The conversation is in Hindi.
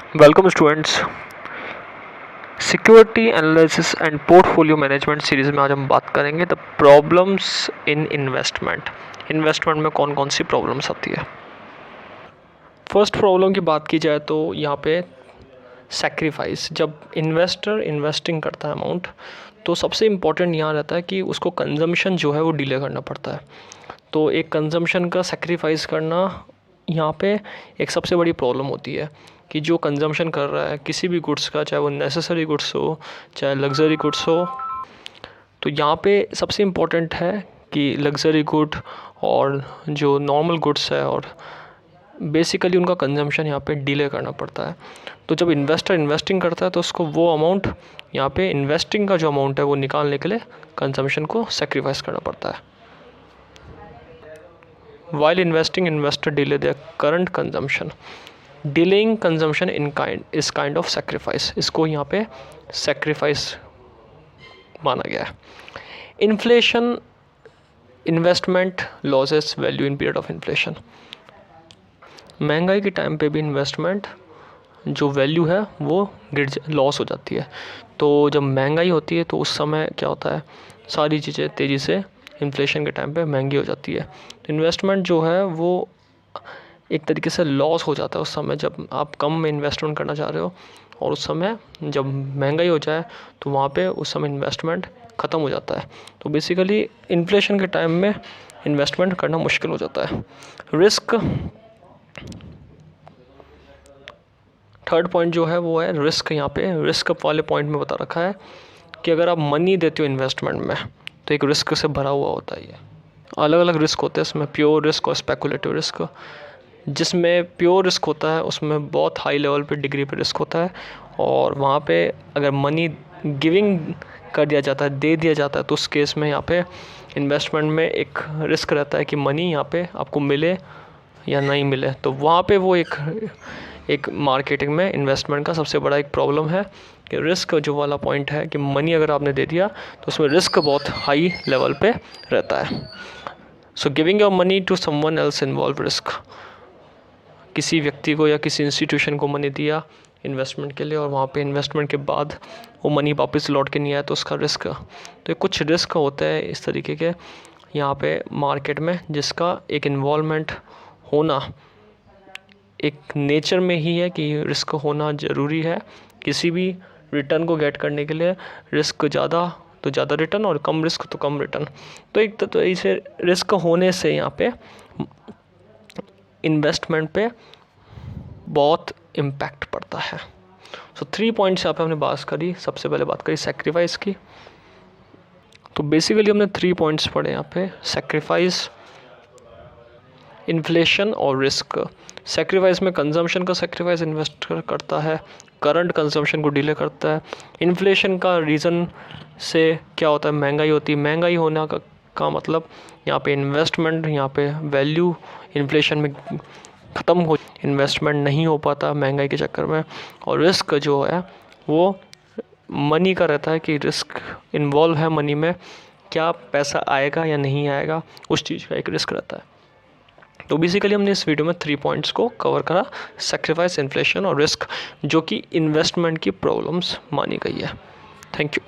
Welcome students. Security analysis and portfolio management series में आज हम बात करेंगे the problems in investment. Investment में कौन कौन सी प्रॉब्लम्स आती है। फर्स्ट प्रॉब्लम की बात की जाए तो यहाँ पे सैक्रिफाइस। जब इन्वेस्टर इन्वेस्टिंग करता है अमाउंट, तो सबसे इम्पॉर्टेंट यहाँ रहता है कि उसको कंजम्पशन जो है वो डिले करना पड़ता है। तो एक कंजम्पशन का सैक्रिफाइस करना यहाँ पे एक सबसे बड़ी प्रॉब्लम होती है कि जो कंजम्पशन कर रहा है किसी भी गुड्स का, चाहे वो नेसेसरी गुड्स हो चाहे लग्जरी गुड्स हो, तो यहाँ पे सबसे इम्पॉर्टेंट है कि लग्जरी गुड और जो नॉर्मल गुड्स है और बेसिकली उनका कंजम्पशन यहाँ पे डिले करना पड़ता है। तो जब इन्वेस्टर इन्वेस्टिंग करता है तो उसको वो अमाउंट यहाँ पे इन्वेस्टिंग का जो अमाउंट है वो निकालने के लिए कंजम्पशन को सेक्रीफाइस करना पड़ता है। While investing, investor delay their current consumption. Delaying consumption in kind is kind of sacrifice. इसको यहाँ पे sacrifice माना गया है। Inflation, investment loses value in period of inflation. महंगाई के टाइम पे भी इन्वेस्टमेंट जो वैल्यू है वो लॉस हो जाती है। तो जब महंगाई होती है तो उस समय क्या होता है, सारी चीज़ें तेज़ी से इन्फ्लेशन के टाइम पे महंगी हो जाती है। तो इन्वेस्टमेंट जो है वो एक तरीके से लॉस हो जाता है उस समय जब आप कम में इन्वेस्टमेंट करना चाह रहे हो, और उस समय जब महंगाई हो जाए तो वहाँ पे उस समय इन्वेस्टमेंट ख़त्म हो जाता है। तो बेसिकली इन्फ्लेशन के टाइम में इन्वेस्टमेंट करना मुश्किल हो जाता है। रिस्क, थर्ड पॉइंट जो है वो है रिस्क। यहाँ पे रिस्क वाले पॉइंट में बता रखा है कि अगर आप मनी देते हो इन्वेस्टमेंट में तो एक रिस्क से भरा हुआ होता है। ये अलग अलग रिस्क होते हैं इसमें, प्योर रिस्क और स्पेकुलेटिव रिस्क। जिसमें प्योर रिस्क होता है उसमें बहुत हाई लेवल पे डिग्री पे रिस्क होता है, और वहाँ पे अगर मनी गिविंग कर दिया जाता है, दे दिया जाता है, तो उस केस में यहाँ पे इन्वेस्टमेंट में एक रिस्क रहता है कि मनी यहाँ पे आपको मिले या नहीं मिले। तो वहाँ पे वो एक मार्केटिंग में इन्वेस्टमेंट का सबसे बड़ा एक प्रॉब्लम है कि रिस्क जो वाला पॉइंट है कि मनी अगर आपने दे दिया तो उसमें रिस्क बहुत हाई लेवल पे रहता है। So giving your money to someone else involve risk. किसी व्यक्ति को या किसी इंस्टीट्यूशन को मनी दिया इन्वेस्टमेंट के लिए और वहाँ पे इन्वेस्टमेंट के बाद वो मनी वापस लौट के नहीं आया तो उसका रिस्क। तो कुछ रिस्क होते हैं इस तरीके के यहाँ पे मार्केट में, जिसका एक इन्वॉल्वमेंट होना एक नेचर में ही है कि रिस्क होना ज़रूरी है। किसी भी रिटर्न को गेट करने के लिए रिस्क ज़्यादा तो ज़्यादा रिटर्न और कम रिस्क तो कम रिटर्न। तो एक तो इसे रिस्क होने से यहाँ पे इन्वेस्टमेंट पे बहुत इम्पैक्ट पड़ता है। सो 3 पॉइंट्स यहाँ पे हमने बात करी। सबसे पहले बात करी सेक्रीफाइस की। तो बेसिकली हमने 3 पॉइंट्स पढ़े यहाँ पे, सेक्रीफाइस, इन्फ्लेशन और रिस्क। सेक्रीफाइस में कंजम्पशन का सेक्रीफाइस इन्वेस्टर करता है, करंट कंजम्पशन को डिले करता है। इन्फ्लेशन का रीज़न से क्या होता है, महंगाई होती है। महंगाई होने का मतलब यहाँ पे इन्वेस्टमेंट, यहाँ पे वैल्यू इन्फ्लेशन में ख़त्म हो, इन्वेस्टमेंट नहीं हो पाता महंगाई के चक्कर में। और रिस्क जो है वो मनी का रहता है कि रिस्क इन्वॉल्व है मनी में, क्या पैसा आएगा या नहीं आएगा, उस चीज़ का एक रिस्क रहता है। तो बेसिकली हमने इस वीडियो में 3 पॉइंट्स को कवर करा, सेक्रीफाइस, इन्फ्लेशन और रिस्क, जो कि इन्वेस्टमेंट की प्रॉब्लम्स मानी गई है। Thank you.